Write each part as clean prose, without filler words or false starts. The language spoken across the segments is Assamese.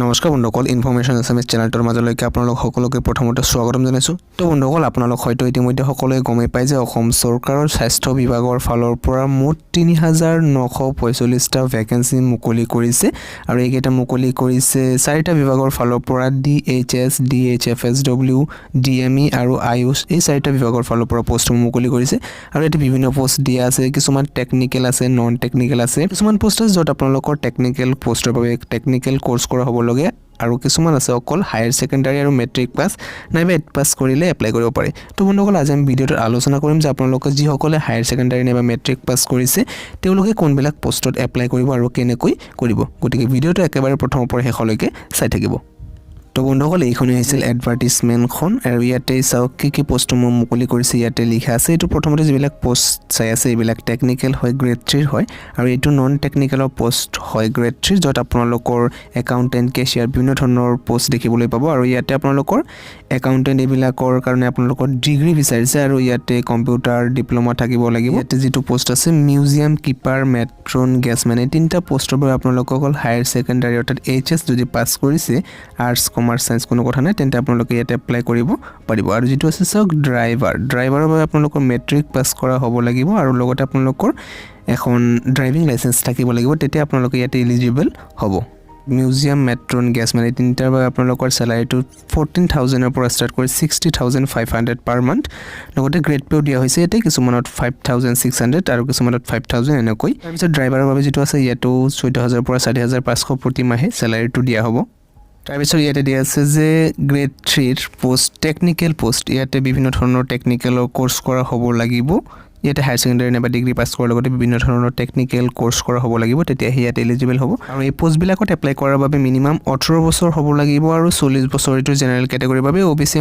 নমস্কাৰ বন্ধুসকল ইনফৰমেশ্যন আসামিজ চেনেলটোৰ মাজলৈকে আপোনালোক সকলোকে প্ৰথমতে স্বাগতম জনাইছো। তো বন্ধুসকল আপোনালোক হয়তো ইতিমধ্যে সকলোৱে গমেই পায় যে অসম চৰকাৰৰ স্বাস্থ্য বিভাগৰ ফালৰ পৰা মুঠ ৩৯৪৫টা ভেকেন্সি মুকলি কৰিছে আৰু এইকেইটা মুকলি কৰিছে চাৰিটা বিভাগৰ ফালৰ পৰা DHS, DHFSW, DME আৰু আয়ুষ এই চাৰিটা বিভাগৰ ফালৰ পৰা পোষ্ট মুকলি কৰিছে আৰু এটি বিভিন্ন পোষ্ট দিয়া আছে। কিছুমান টেকনিক্যাল আছে, নন টেকনিক্যাল আছে। কিছুমান পোষ্ট আছে য'ত আপোনালোকৰ টেকনিক্যাল পোষ্টৰ বাবে টেকনিক্যাল কোৰ্স কৰা হ'ব লগে আৰু কিছুমান আছে অকল হায়াৰ সেকেন্ডাৰী আৰু মেট্ৰিক পাস নাইবা 8 পাস কৰিলে এপ্লাই কৰিব পাৰে। তো বন্ধুসকল আজি আমি ভিডিওত আলোচনা কৰিম যে আপোনালোকে যি সকলে হায়াৰ সেকেন্ডাৰী নাইবা মেট্ৰিক পাস কৰিছে তেওঁলোকে কোনবিলাক পোষ্টত এপ্লাই কৰিব আৰু কেনেকৈ কৰিব। গতিকে ভিডিওটো একেবাৰে প্ৰথমৰ পৰা শেষলৈকে চাই থাকিব। তো বন্ধুসকল এইখন হৈছিল এডভাৰটাইজমেন্টখন আৰু ইয়াতে চাওক কি পোষ্ট মুকলি কৰিছে। ইয়াতে লিখা আছে এইটো প্ৰথমতে যিবিলাক পোষ্ট চাই আছে এইবিলাক টেকনিক্যাল হয় গ্ৰেড 3 হয় আৰু এইটো নন টেকনিক্যালৰ পোষ্ট হয় গ্ৰেড 3 য'ত আপোনালোকৰ একাউন্টেন্ট, কেশিয়াৰ বিভিন্ন ধৰণৰ পোষ্ট দেখিবলৈ পাব আৰু ইয়াতে আপোনালোকৰ একাউন্টেন্ট এইবিলাকৰ কাৰণে আপোনালোকৰ ডিগ্ৰী বিচাৰিছে আৰু ইয়াতে কম্পিউটাৰ ডিপ্লোমা থাকিব লাগিব। ইয়াতে যেটো পোষ্ট আছে মিউজিয়াম কিপাৰ, মেট্ৰন, গেছমেন এই তিনিটা পোষ্টৰ বাবে আপোনালোকক অকল হায়াৰ সেকেন্ডাৰী অৰ্থাৎ HS যদি পাস কৰিছে আৰ্টছ কমাৰ্চ সায়েন্স কোনো কথা নাই তেন্তে আপোনালোকে ইয়াতে এপ্লাই কৰিব পাৰিব। আৰু যেটো আছে চাওক ড্ৰাইভাৰৰ বাবে আপোনালোকৰ মেট্ৰিক পাস কৰা হ'ব লাগিব আৰু লগতে আপোনালোকৰ এখন ড্ৰাইভিং লাইসেন্স থাকিব লাগিব তেতিয়া আপোনালোকে ইয়াতে এলিজিবল হ'ব। মিউজিয়াম, মেট্ৰন, গেছমেন এই তিনিটাৰ বাবে আপোনালোকৰ স্যালাৰিটো 14,000 ৰ পৰা ষ্টাৰ্ট কৰি 60,500 পাৰ মান্থ। লগতে গ্ৰেড পেও দিয়া হৈছে ইয়াতে কিছুমানত 5,600 আৰু কিছুমানত 5,000 এনেকৈ। তাৰপিছত ড্ৰাইভাৰৰ বাবে যেটো আছে ইয়াতো 14,000 পৰা 4,500 প্ৰতি মাহে স্যালাৰিটো দিয়া হ'ব। তাৰপিছত ইয়াতে দিয়া আছে যে গ্ৰেড 3 পোষ্ট টেকনিক্যাল পোষ্ট ইয়াতে বিভিন্ন ধৰণৰ টেকনিক্যালৰ কোৰ্স কৰা হ'ব লাগিব। ইয়াতে হায়াৰ সেকেন্ডাৰী নাইবা ডিগ্ৰী পাস কৰাৰ লগতে বিভিন্ন ধৰণৰ টেকনিক্যাল কোৰ্স কৰা হ'ব লাগিব তেতিয়া ইয়াতে এলিজিবল হ'ব। আৰু এই পোষ্ট বিলাকত এপ্লাই কৰাৰ বাবে মিনিমাম 18 বছৰ হ'ব লাগিব আৰু 40 বছৰ এইটো জেনাৰেল কেটেগৰীৰ বাবে। OBC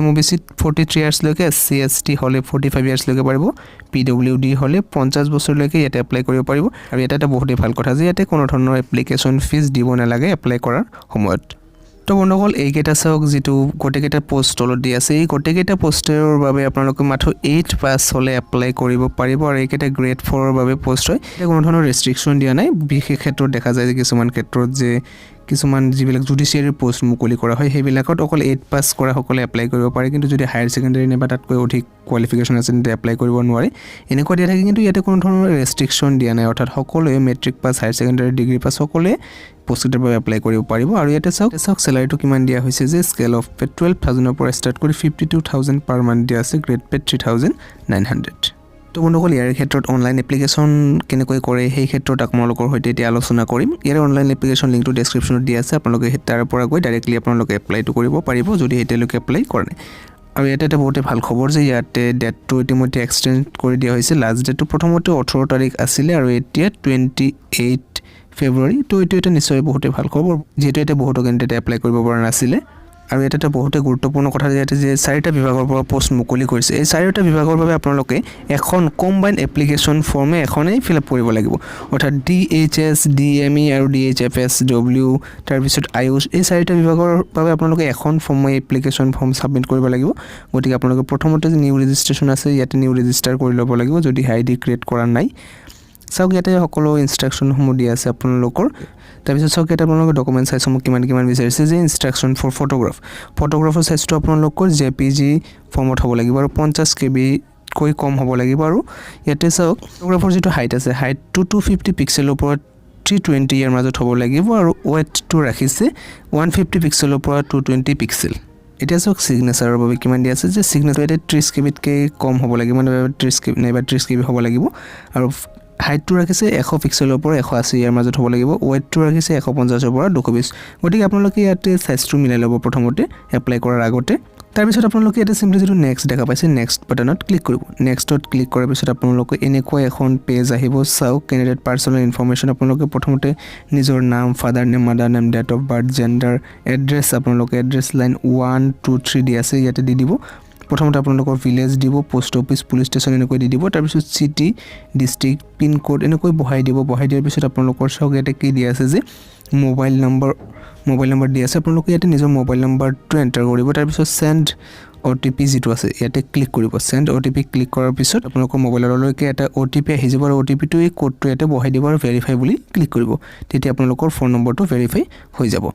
43 ইয়াৰ্ছ লৈকে, SC ST হলে 45 ইয়াৰ্ছ লৈকে পাৰিব, PWD হলে 50 বছৰ লৈকে ইয়াতে এপ্লাই কৰিব পাৰিব। আৰু এটা বহুতেই ভাল কথা যে ইয়াতে কোনো ধৰণৰ এপ্লিকেশন ফিজ দিব নালাগে এপ্লাই কৰাৰ সময়ত। তো বন্ধুসকল এইকেইটা চাওক যেটো গোটেইকেইটা পোষ্ট তলত দি আছে এই গোটেইকেইটা পোষ্টৰ বাবে আপোনালোকে মাত্ৰ 8 পাস হলে এপ্লাই কৰিব পাৰিব আৰু এইকেইটা গ্ৰেড 4 ৰ বাবে পোষ্ট হয়। এটা কোনো ধৰণৰ ৰেষ্ট্ৰিকশন দিয়া নাই। বিশেষ ক্ষেত্ৰত দেখা যায় যে কিছুমান ক্ষেত্ৰত যে কিছুমান যিবিলাক জুডিচিয়াৰী পোষ্ট মুকলি কৰা হয় সেইবিলাকত অকল 8 পাস কৰা সকলে এপ্লাই কৰিব পাৰে কিন্তু যদি হায়াৰ সেকেন্ডাৰী নাইবা তাতকৈ অধিক কোৱালিফিকেশন আছে তেন্তে এপ্লাই কৰিব নোৱাৰে এনেকুৱা দিয়া থাকে। কিন্তু ইয়াতে কোনো ধৰণৰ ৰেষ্ট্ৰিকশন দিয়া নাই অৰ্থাৎ সকলোৱে matric pass, higher secondary, degree pass সকলোৱে পোষ্টৰ বাবে এপ্লাই কৰিব পাৰিব। আৰু ইয়াতে চাওক স্যালাৰিটো কিমান দিয়া হৈছে যে স্কেল অফ পে 12,000 ৰ পৰা ষ্টাৰ্ট কৰি 52,000 পাৰ মান্থ দিয়া আছে, গ্ৰেড পে 3,900। তো বন্ধুসকল ইয়াৰ ক্ষেত্ৰত অনলাইন এপ্লিকেশন কেনেকৈ কৰে সেই ক্ষেত্ৰত আপোনালোকৰ সৈতে এতিয়া আলোচনা কৰিম। ইয়াৰ অনলাইন এপ্লিকেশন লিংকটো ডেসক্ৰিপচনত দিয়া আছে, আপোনালোকে তাৰ পৰা গৈ ডাইৰেক্টলি আপোনালোকে এপ্লাইটো কৰিব পাৰিব যদি এতিয়ালৈকে এপ্লাই কৰা নাই। আৰু ইয়াতে এটা বহুতে ভাল খবৰ যে ইয়াতে ডেটটো ইতিমধ্যে এক্সটেন্ড কৰি দিয়া হৈছে। লাষ্ট ডেটটো প্ৰথমতে 18 তাৰিখ আছিল আৰু এতিয়া 28 ফেব্ৰুৱাৰী। তো এটা নিশ্চয় বহুতে ভাল খবৰ যেহেতু এটা বহুত কেণ্ডিডেট এপ্লাই কৰিব পৰা নাছিলে। আৰু এটা বহুতে গুৰুত্বপূৰ্ণ কথা যে চাৰিটা বিভাগৰ পৰা পোষ্ট মুকলি কৰিছে। এই চাৰিটা বিভাগৰ বাবে আপোনালোকে এখন কম্বাইন এপ্লিকেশন ফৰ্মে এখনেই ফিল আপ কৰিব লাগিব অৰ্থাৎ DHS, DME আৰু DHFSW তাৰপিছত আয়ুষ এই চাৰিটা বিভাগৰ বাবে আপোনালোকে এখন ফৰ্ম এপ্লিকেশন ফৰ্ম সাবমিট কৰিব লাগিব। গতিকে আপোনালোকে প্ৰথমতে যে নিউ ৰেজিষ্ট্ৰেচন আছে ইয়াতে নিউ ৰেজিষ্টাৰ কৰি ল'ব লাগিব যদি ID ক্ৰিয়েট কৰা নাই। চাওক ইয়াতে সকলো ইনষ্ট্ৰাকশনসমূহ দিয়া আছে আপোনালোকৰ। তাৰপিছত চাওক ইয়াতে আপোনালোকৰ ডকুমেণ্ট সাইজসমূহ কিমান বিচাৰিছে যে ইনষ্ট্ৰাকশন ফৰ ফটোগ্ৰাফৰ সাইজটো আপোনালোকৰ JPG ফৰ্মত হ'ব লাগিব আৰু 50 KB কৈ কম হ'ব লাগিব। আৰু ইয়াতে চাওক ফটোগ্ৰাফৰ যেটো হাইট আছে হাইটটো 250 পিক্সেলৰ পৰা 320 ইয়াৰ মাজত হ'ব লাগিব আৰু ওয়েটটো ৰাখিছে 150 পিক্সেলৰ পৰা 220 পিক্সেল। এতিয়া চাওক সিগনেচাৰৰ বাবে কিমান দিয়া আছে যে সিগনেচাৰ এটা 30 KB কে কম হ'ব লাগিব মানে 30 KB নাইবা 30 KB হ'ব লাগিব। আৰু হাইটটো ৰাখিছে 100 পিক্সেলৰ পৰা 180 ইয়াৰ মাজত হ'ব লাগিব, ওয়েটটো ৰাখিছে 150 ৰ পৰা 220। গতিকে আপোনালোকে ইয়াতে সাইজটো মিলাই ল'ব প্ৰথমতে এপ্লাই কৰাৰ আগতে। তাৰপিছত আপোনালোকে এটা সিম্পলি যেটো নেক্সট দেখা পাইছে নেক্সট বাটনত ক্লিক কৰিব। নেক্সটত ক্লিক কৰাৰ পিছত আপোনালোকে এনেকুৱা এখন পেজ আহিব। চাওক কেণ্ডিডেট পাৰ্সোনেল ইনফৰমেশ্যন আপোনালোকে প্ৰথমতে নিজৰ নাম, father name, mother name, date of birth, gender, address আপোনালোকে এড্ৰেছ লাইন 1 2 3 দি আছে ইয়াতে দি দিব। প্ৰথমতে আপোনালোকৰ ভিলেজ দিব, পোষ্ট অফিচ, পুলিচ ষ্টেচন এনেকৈ দি দিব। তাৰপিছত সিটি, ডিস্ট্ৰিক্ট, পিন কোড এনেকৈ বহাই দিব। বহাই দিয়াৰ পিছত আপোনালোকৰ চাওক ইয়াতে কি দিয়া আছে যে মোবাইল নম্বৰ দি আছে। আপোনালোকে ইয়াতে নিজৰ মোবাইল নম্বৰটো এণ্টাৰ কৰিব। তাৰপিছত সেন্ড OTP যেটো আছে ইয়াতে ক্লিক কৰিব। সেন্ড OTP ক্লিক কৰাৰ পিছত আপোনালোকৰ মোবাইললৈকে এটা OTP আহি যাব আৰু OTPটো এই কোডটো ইয়াতে বহাই দিব আৰু ভেৰিফাই বুলি ক্লিক কৰিব। তেতিয়া আপোনালোকৰ ফোন নম্বৰটো ভেৰিফাই হৈ যাব।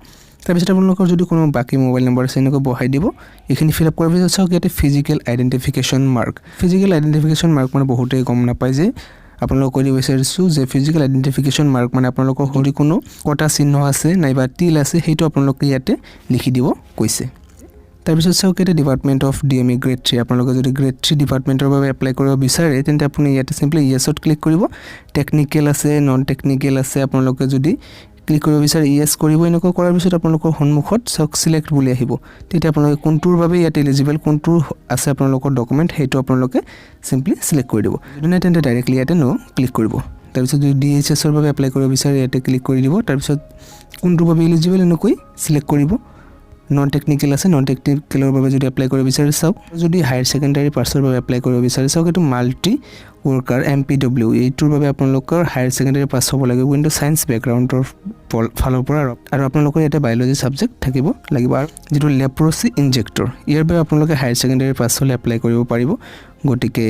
তাৰপিছত আপোনালোকৰ যদি কোনো বাকি মোবাইল নম্বৰ আছে এনেকৈ বহাই দিব এইখিনি ফিল আপ কৰাৰ পিছত চাওক ইয়াতে physical identification mark physical identification mark মানে বহুতেই গম নাপায় যে আপোনালোকক কৈ দিব বিচাৰিছোঁ যে ফিজিক্যাল আইডেন্টিফিকেশন মাৰ্ক মানে আপোনালোকৰ যদি কোনো কটা চিহ্ন আছে নাইবা তিল আছে সেইটো আপোনালোকে ইয়াতে লিখি দিব কৈছে তাৰপিছত চাওক ইয়াতে ডিপাৰ্টমেণ্ট অফ ডিএমই গ্ৰেড 3 আপোনালোকে যদি গ্ৰেড 3 ডিপাৰ্টমেণ্টৰ বাবে এপ্লাই কৰিব বিচাৰে তেন্তে আপুনি ইয়াতে সিম্পলি ইয়েছত ক্লিক কৰিব টেকনিক্যাল আছে নন টেকনিক্যাল আছে আপোনালোকে যদি ক্লিক কৰিব বিচাৰে ইয়েস কৰিব এনেকৈ কৰাৰ পিছত আপোনালোকৰ সন্মুখত চাওক সিলেক্ট বুলি আহিব তেতিয়া আপোনালোকে কোনটোৰ বাবে ইয়াতে এলিজিবল কোনটো আছে আপোনালোকৰ ডকুমেণ্ট সেইটো আপোনালোকে সিম্পলি সিলেক্ট কৰি দিব যদি নাই তেন্তে ডাইৰেক্টলি ইয়াতে নো ক্লিক কৰিব তাৰপিছত যদি ডিএইচএছ ৰ বাবে এপ্লাই কৰিব বিচাৰে ইয়াতে ক্লিক কৰি দিব তাৰপিছত কোনটোৰ বাবে এলিজিবল এনেকৈ সিলেক্ট কৰিব নন টেকনিক্যাল আছে নন টেকনিক্যালৰ বাবে যদি এপ্লাই কৰিব বিচাৰে চাওক যদি হায়াৰ সেকেন্ডাৰী পাছৰ বাবে এপ্লাই কৰিব বিচাৰে চাওক এটো মাল্টি ওয়াৰ্কাৰ এমপিডব্লিউ এইটোৰ বাবে আপোনালোকৰ হায়াৰ সেকেন্ডাৰী পাছ হ'ব লাগিব কিন্তু সায়েন্স ব্যাকগ্ৰাউণ্ডৰ ফালৰ পৰা আৰু আপোনালোকৰ ইয়াতে বায়োলজি সাবজেক্ট থাকিব লাগিব আৰু যেটো লেপ্ৰসি ইনজেক্টৰ ইয়াৰ বাবে আপোনালোকে হায়াৰ সেকেন্ডাৰী পাছ হলে এপ্লাই কৰিব পাৰিব গটিকে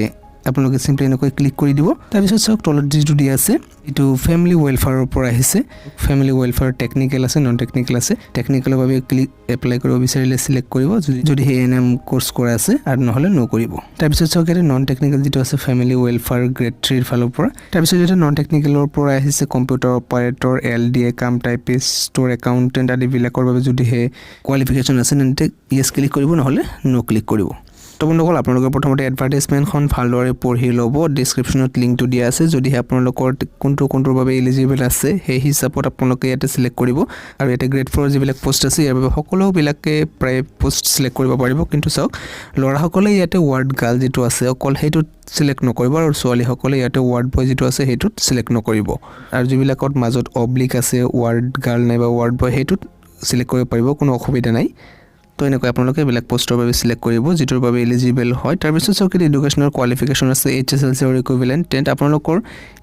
আপোনালোকে সিম্পলি এনেকৈ ক্লিক কৰি দিব তাৰপিছত চাওক তলত যেটো দিয়া আছে এটো ফ্যামিলি ওয়েলফেয়াৰৰ পৰা আহিছে ফ্যামিলি ওয়েলফেয়াৰ টেকনিক্যাল আছে নন টেকনিক্যাল আছে টেকনিক্যালৰ বাবে ক্লিক এপ্লাই কৰিব বিচাৰিলে সিলেক্ট কৰিব যদি এএনএম কোৰ্স কৰা আছে আৰু নহলে নো কৰিব তাৰপিছত চাওক ইয়াতে নন টেকনিক্যাল যেটো আছে ফ্যামিলি ওয়েলফেয়াৰ গ্ৰেড 3 ৰ ফালৰ পৰা তাৰপিছত যেটো নন টেকনিক্যালৰ পৰা আহিছে কম্পিউটাৰ অপাৰেটৰ এলডিএ কাম টাইপিষ্ট ষ্টৰ একাউন্টেন্ট আদি বিলাকৰ বাবে যদি হে কোৱালিফিকেশন আছে তেন্তে ইয়েস ক্লিক কৰিব নহলে নো ক্লিক কৰিব তো বন্ধুসকল আপোনালোকে প্ৰথমতে এডভাৰটাইজমেন্টখন ভালদৰে পঢ়ি ল'ব ডেসক্ৰিপচনত লিংকটো দিয়া আছে যদি আপোনালোকৰ কোনটোৰ বাবে এলিজিবল আছে সেই হিচাপত আপোনালোকে ইয়াতে সিলেক্ট কৰিব আৰু ইয়াতে গ্ৰেড 4 যিবিলাক পোষ্ট আছে ইয়াৰ বাবে সকলো বিলাকে প্ৰায় পোষ্ট সিলেক্ট কৰিব পাৰিব কিন্তু চাওক লৰাসকলে ইয়াতে ওয়াৰ্ড গাৰ্ল যেটো আছে অকল হেইটো সিলেক্ট নকৰিব আৰু ছোৱালী সকলে ইয়াতে ওয়াৰ্ড বয় যেটো আছে হেইটো সিলেক্ট নকৰিব আৰু যিবিলাকত মাজত অবলিক আছে ওয়াৰ্ড গাৰ্ল নাইবা ওয়াৰ্ড বয় হেইটো সিলেক্ট কৰিব পাৰিব কোনো অসুবিধা নাই তো এনেকৈ আপোনালোকে বেলেগ পোষ্টৰ বাবে সিলেক্ট কৰিব যেটোৰ বাবে এলিজিবল হয় তাৰ পিছত চাওক এডুকেশনাল কোৱালিফিকেশন আছে HSLC অৰ ইকুইভ্যালেন্ট টেন্ট আপোনালোকৰ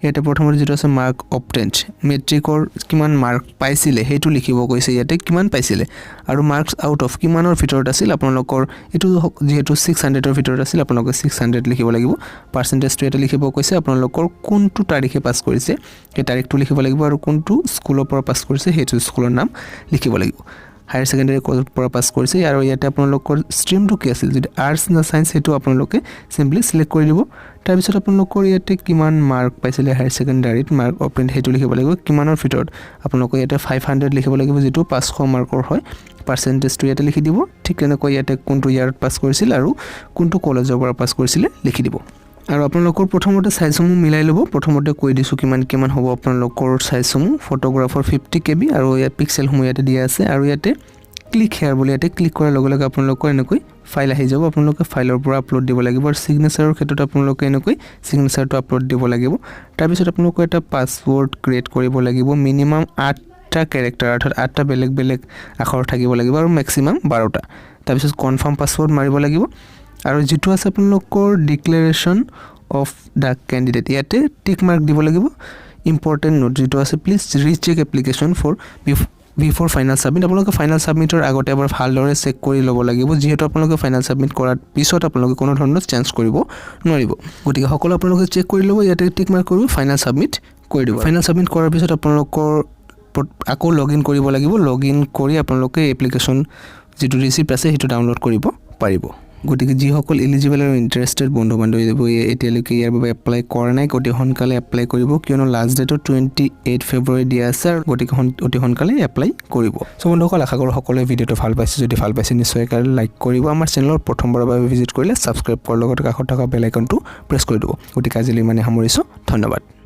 ইয়াতে প্ৰথমতে যেটো আছে মাৰ্ক অবটেন্ট মেট্ৰিকৰ কিমান মাৰ্ক পাইছিলে হেতু লিখিব কৈছে ইয়াতে কিমান পাইছিলে আৰু মাৰ্কস আউট অফ কিমানৰ ভিতৰত আছিল আপোনালোকৰ এটো যেহেতু 600 ৰ ভিতৰত আছিল আপোনালোকে 600 লিখিব লাগিব পাৰ্সেন্টেজটো এটা লিখিব কৈছে আপোনালোকৰ কোনটো তাৰিখে পাস কৰিছে এই তাৰিখটো লিখিব লাগিব আৰু কোনটো স্কুলৰ পৰা পাস কৰিছে হেতু স্কুলৰ নাম লিখিব লাগিব হায়াৰ সেকেন্ডাৰী কোৰ্স পৰা পাস কৰিছে আৰু ইয়াতে আপোনালোকৰ ষ্ট্ৰীমটো কি আছিল যদি আৰ্টস না সায়েন্স হেতু আপোনালোকে সিম্পলি সিলেক্ট কৰি দিব তাৰ পিছত আপোনালোকৰ ইয়াতে কিমান মাৰ্ক পাইছিলে হায়াৰ সেকেন্ডাৰীত মাৰ্ক অপেন্ট হেতু লিখিব লাগিব কিমানৰ ভিতৰত আপোনালোকে ইয়াতে 500 লিখিব লাগিব যেটো 500 মাৰ্কৰ হয় পাৰ্সেন্টেজটো ইয়াতে লিখি দিব ঠিক এনেকৈ ইয়াতে কোনটো ইয়াৰত পাস কৰিছিল আৰু কোনটো কলেজৰ পৰা পাস কৰিছিল লিখি দিব আৰু আপোনালোকৰ প্ৰথমতে সাইজসমূহ মিলাই লব প্ৰথমতে কৈ দিছো কিমান হ'ব আপোনালোকৰ সাইজসমূহ ফটোগ্ৰাফৰ 50 KB আৰু ইয়াত পিক্সেলসমূহ ইয়াতে দিয়া আছে আৰু ইয়াতে ক্লিক হেয়াৰ বুলি ইয়াতে ক্লিক কৰাৰ লগে লগে আপোনালোকৰ এনেকৈ ফাইল আহি যাব আপোনালোকে ফাইলৰ পৰা আপলোড দিব লাগিব আৰু সিগনেচাৰৰ ক্ষেত্ৰত আপোনালোকে এনেকৈ সিগনেচাৰটো আপলোড দিব লাগিব তাৰ পিছত আপোনালোকে এটা পাসওয়াৰ্ড ক্ৰিয়েট কৰিব লাগিব মিনিমাম 8টা ক্যাৰেক্টাৰ অৰ্থাৎ 8টা বেলেগ আখৰ থাকিব লাগিব আৰু ম্যাক্সিমাম 12টা তাৰ পিছত কনফাৰ্ম পাসওয়াৰ্ড মাৰিব লাগিব আৰু যেটো আছে আপোনালোকৰ ডিক্লেৰেচন অফ দা ক্যান্ডিডেট ইয়াতে টিক মাৰ্ক দিব লাগিব ইম্পৰ্টেন্ট নোট যেটো আছে please recheck application for before final submit আপোনালোকে ফাইনাল সাবমিটৰ আগতে এবাৰ ভালদৰে চেক কৰি ল'ব লাগিব যেহেতু আপোনালোকে ফাইনাল সাবমিট কৰাৰ পিছত আপোনালোকে কোনো ধৰণৰ চেঞ্জ কৰিব নোৱাৰিব গতিকে সকলো আপোনালোকে চেক কৰি ল'ব ইয়াতে টিক মাৰ্ক কৰিব ফাইনাল সাবমিট কৰি দিব ফাইনাল সাবমিট কৰাৰ পিছত আপোনালোকৰ আকৌ লগইন কৰিব লাগিব লগইন কৰি আপোনালোকে এপ্লিকেশন যেটো ৰিসিপ্ট আছে হেতু ডাউনলোড কৰিব পাৰিব গতিকে যি সকল এলিজিবল আৰু ইন্টাৰেস্টেড বন্ধু-বান্ধৱ এতিয়ালৈকে ইয়াৰ বাবে এপ্লাই কৰা নাই গতি হনকালে এপ্লাই কৰিব কিয়নো লাষ্ট ডেট 28 ফেব্ৰুৱাৰী দিয়া আছে আৰু গতিকে অতি হনকালে এপ্লাই কৰিব সো বন্ধুসকল আশা কৰো সকলোৱে ভিডিওটো ভাল পাইছে যদি ভাল পাইছে নিশ্চয় লাইক কৰিব আমাৰ চেনেলৰ প্ৰথমবাৰৰ বাবে ভিজিট কৰিলে সাবস্ক্ৰাইব কৰাৰ লগতে কাষত থকা বেল আইকনটো প্ৰেছ কৰি দিব গতিকে আজিলৈ মানে সামৰিছো ধন্যবাদ